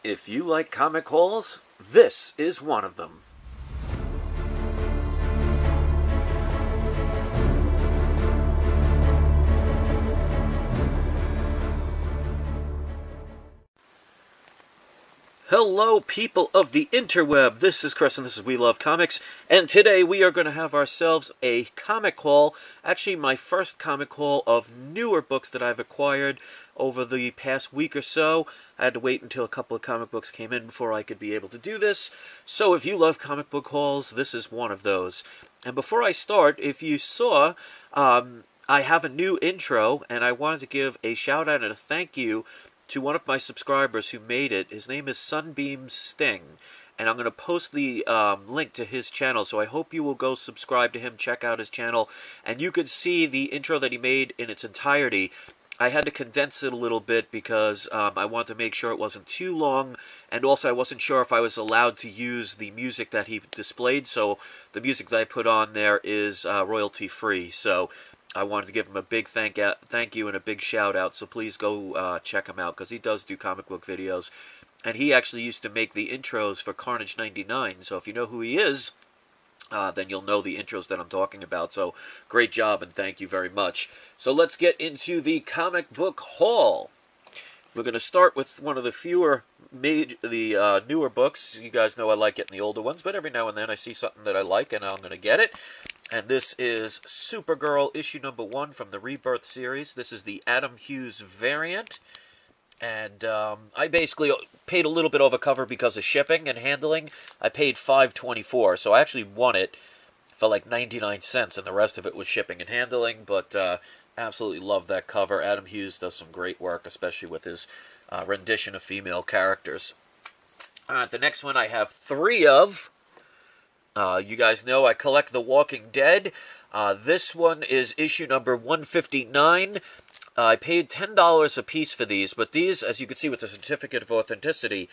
If you like comic hauls, this is one of them. Hello, people of the interweb. This is Chris, and this is We Love Comics. And today we are going to have ourselves a comic haul. Actually, my first comic haul of newer books that I've acquired over the past week or so. I had to wait until a couple of comic books came in before I could be able to do this. So if you love comic book hauls, this is one of those. And before I start, if you saw, I have a new intro, and I wanted to give a shout out and a thank you to one of my subscribers who made it. His name is Sunbeam Sting, and I'm going to post the link to his channel, so I hope you will go subscribe to him, check out his channel, and you could see the intro that he made in its entirety. I had to condense it a little bit because I wanted to make sure it wasn't too long, and also I wasn't sure if I was allowed to use the music that he displayed, so the music that I put on there is royalty-free, so I wanted to give him a big thank you and a big shout out, so please go check him out, because he does do comic book videos. And he actually used to make the intros for Carnage 99, so if you know who he is, then you'll know the intros that I'm talking about. So great job, and thank you very much. So let's get into the comic book haul. We're going to start with one of the newer books. You guys know I like getting the older ones, but every now and then I see something that I like, and I'm going to get it. And this is Supergirl issue number 1 from the Rebirth series. This is the Adam Hughes variant. And I basically paid a little bit over cover because of shipping and handling. I paid $5.24, so I actually won it for like 99 cents, and the rest of it was shipping and handling. But absolutely love that cover. Adam Hughes does some great work, especially with his rendition of female characters. The next one I have 3 of. You guys know I collect The Walking Dead. This one is issue number 159. I paid $10 a piece for these, but these, as you can see with the certificate of authenticity,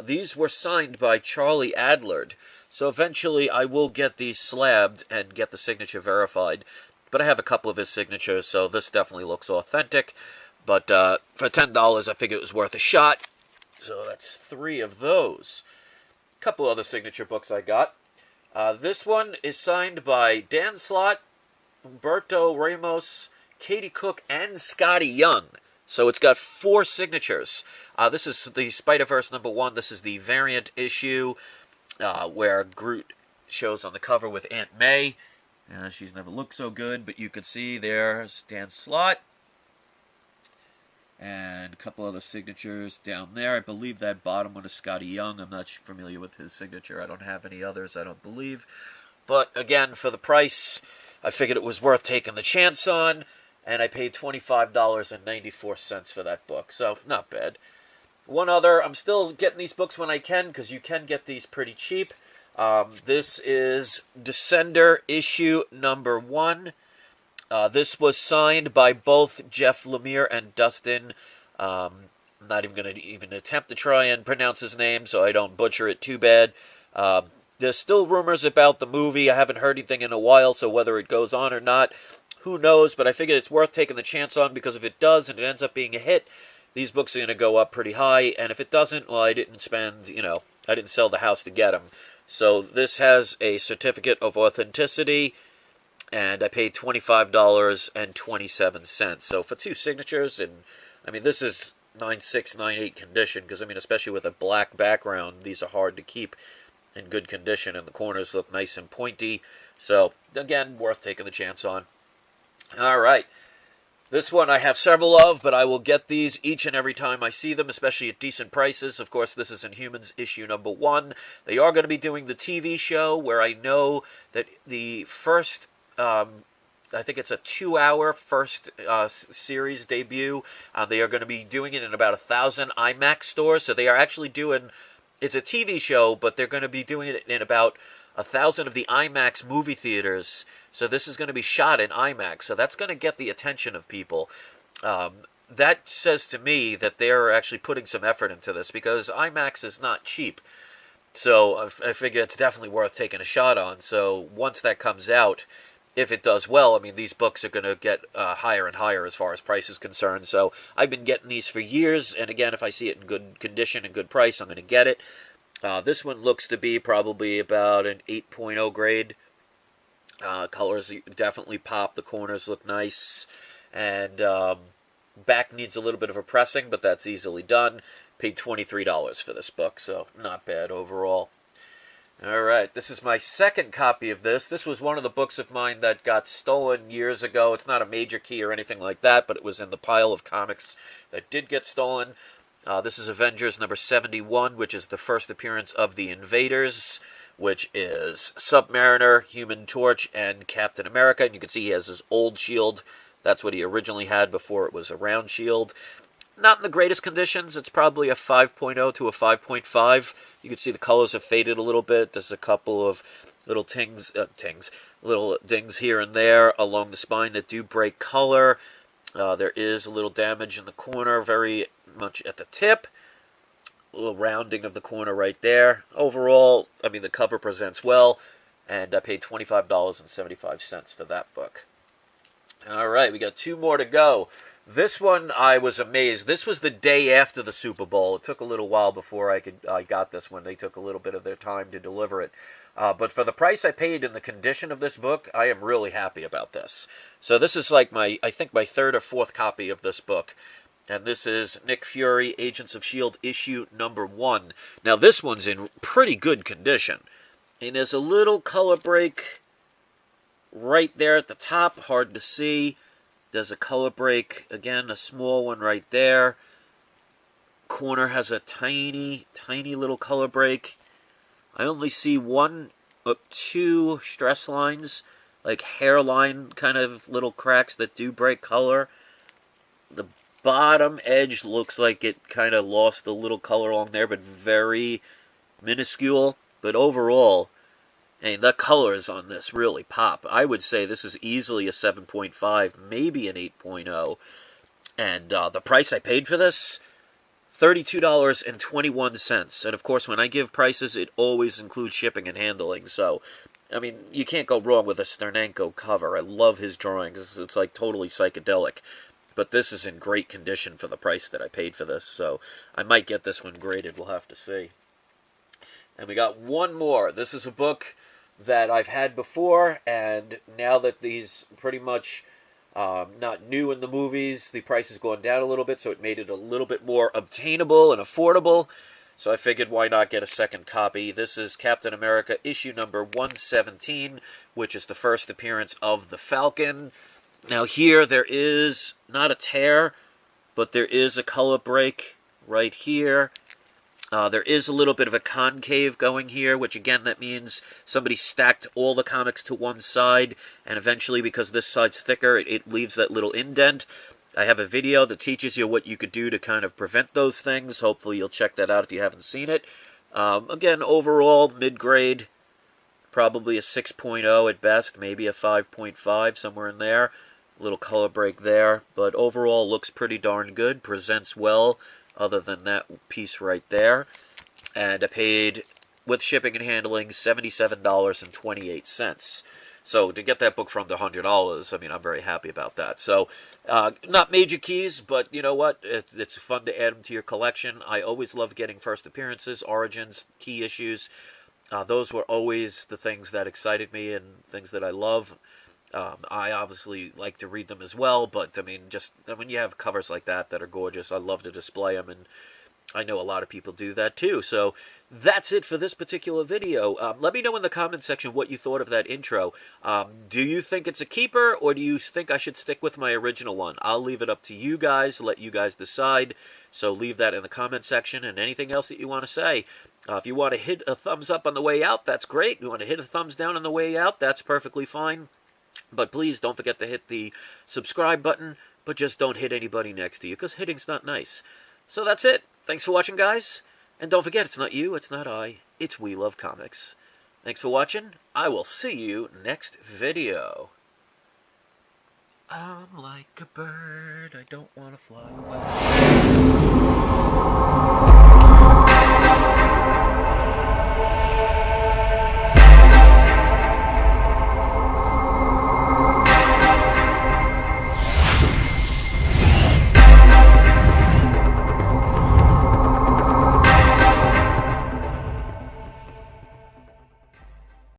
these were signed by Charlie Adlard. So eventually I will get these slabbed and get the signature verified. But I have a couple of his signatures, so this definitely looks authentic. But for $10, I figured it was worth a shot. So that's 3 of those. A couple other signature books I got. This one is signed by Dan Slott, Humberto Ramos, Katie Cook, and Scotty Young. So it's got 4 signatures. This is the Spider-Verse number 1. This is the variant issue where Groot shows on the cover with Aunt May. She's never looked so good, but you can see there's Dan Slott. And a couple other signatures down there. I believe that bottom one is Scotty Young. I'm not familiar with his signature. I don't have any others, I don't believe. But again, for the price, I figured it was worth taking the chance on. And I paid $25.94 for that book. So, not bad. One other, I'm still getting these books when I can, because you can get these pretty cheap. This is Descender issue number 1. This was signed by both Jeff Lemire and Dustin. I'm not even going to even attempt to try and pronounce his name so I don't butcher it too bad. There's still rumors about the movie. I haven't heard anything in a while, so whether it goes on or not, who knows? But I figured it's worth taking the chance on, because if it does and it ends up being a hit, these books are going to go up pretty high. And if it doesn't, well, I didn't spend, I didn't sell the house to get them. So this has a certificate of authenticity, and I paid $25.27. So for 2 signatures, and I mean, this is 9.6, 9.8 condition, because I mean, especially with a black background, these are hard to keep in good condition, and the corners look nice and pointy. So again, worth taking the chance on. All right. This one I have several of, but I will get these each and every time I see them, especially at decent prices. Of course, this is Inhumans issue number 1. They are going to be doing the TV show, where I know that the first, I think it's a 2-hour first series debut. They are going to be doing it in about 1,000 IMAX stores. So they are actually doing, it's a TV show, but they're going to be doing it in about 1,000 of the IMAX movie theaters. So this is going to be shot in IMAX. So that's going to get the attention of people. That says to me that they're actually putting some effort into this, because IMAX is not cheap. So I figure it's definitely worth taking a shot on. So once that comes out, if it does well, I mean, these books are going to get higher and higher as far as price is concerned. So I've been getting these for years, and again, if I see it in good condition and good price, I'm going to get it. This one looks to be probably about an 8.0 grade. Colors definitely pop. The corners look nice. And back needs a little bit of a pressing, but that's easily done. Paid $23 for this book, so not bad overall. Alright, this is my second copy of this. This was one of the books of mine that got stolen years ago. It's not a major key or anything like that, but it was in the pile of comics that did get stolen. This is Avengers number 71, which is the first appearance of the Invaders, which is Submariner, Human Torch, and Captain America. And you can see he has his old shield. That's what he originally had before it was a round shield. Not in the greatest conditions. It's probably a 5.0 to a 5.5. You can see the colors have faded a little bit. There's a couple of little little dings here and there along the spine that do break color. There is a little damage in the corner, very much at the tip. A little rounding of the corner right there. Overall, I mean, the cover presents well, and I paid $25.75 for that book. All right, we got two more to go. This one, I was amazed. This was the day after the Super Bowl. It took a little while before I got this one. They took a little bit of their time to deliver it. But for the price I paid and the condition of this book, I am really happy about this. So this is like I think my third or fourth copy of this book. And this is Nick Fury, Agents of S.H.I.E.L.D. issue number 1. Now this one's in pretty good condition. And there's a little color break right there at the top, hard to see. There's a color break, again, a small one right there. Corner has a tiny, tiny little color break. I only see one or two stress lines, like hairline kind of little cracks that do break color. The bottom edge looks like it kind of lost a little color along there, but very minuscule. But overall, and the colors on this really pop. I would say this is easily a 7.5, maybe an 8.0. And the price I paid for this, $32.21. And of course, when I give prices, it always includes shipping and handling. So, I mean, you can't go wrong with a Sternenko cover. I love his drawings. It's like totally psychedelic. But this is in great condition for the price that I paid for this. So, I might get this one graded. We'll have to see. And we got one more. This is a book that I've had before, and now that these pretty much not new in the movies, the price has gone down a little bit, so it made it a little bit more obtainable and affordable. So I figured, why not get a second copy? This is Captain America issue number 117, which is the first appearance of the Falcon. Now here there is not a tear, but there is a color break right here. There is a little bit of a concave going here, which again, that means somebody stacked all the comics to one side, and eventually, because this side's thicker, it leaves that little indent. I have a video that teaches you what you could do to kind of prevent those things. Hopefully you'll check that out if you haven't seen it. Again, overall, mid-grade, probably a 6.0 at best, maybe a 5.5, somewhere in there. A little color break there, but overall looks pretty darn good, presents well, other than that piece right there. And I paid, with shipping and handling, $77.28. So to get that book for under $100, I mean, I'm very happy about that. So, not major keys, but you know what? It's fun to add them to your collection. I always love getting first appearances, origins, key issues. Those were always the things that excited me and things that I love. I obviously like to read them as well, but I mean, just when you have covers like that that are gorgeous, I love to display them, and I know a lot of people do that too. So that's it for this particular video. Let me know in the comment section what you thought of that intro. Do you think it's a keeper, or do you think I should stick with my original one? I'll leave it up to you guys, let you guys decide. So leave that in the comment section, and anything else that you want to say. If you want to hit a thumbs up on the way out, that's great. If you want to hit a thumbs down on the way out, that's perfectly fine. But please don't forget to hit the subscribe button, but just don't hit anybody next to you, because hitting's not nice. So that's it. Thanks for watching, guys. And don't forget, it's not you, it's not I, it's We Love Comics. Thanks for watching. I will see you next video. I'm like a bird, I don't want to fly away.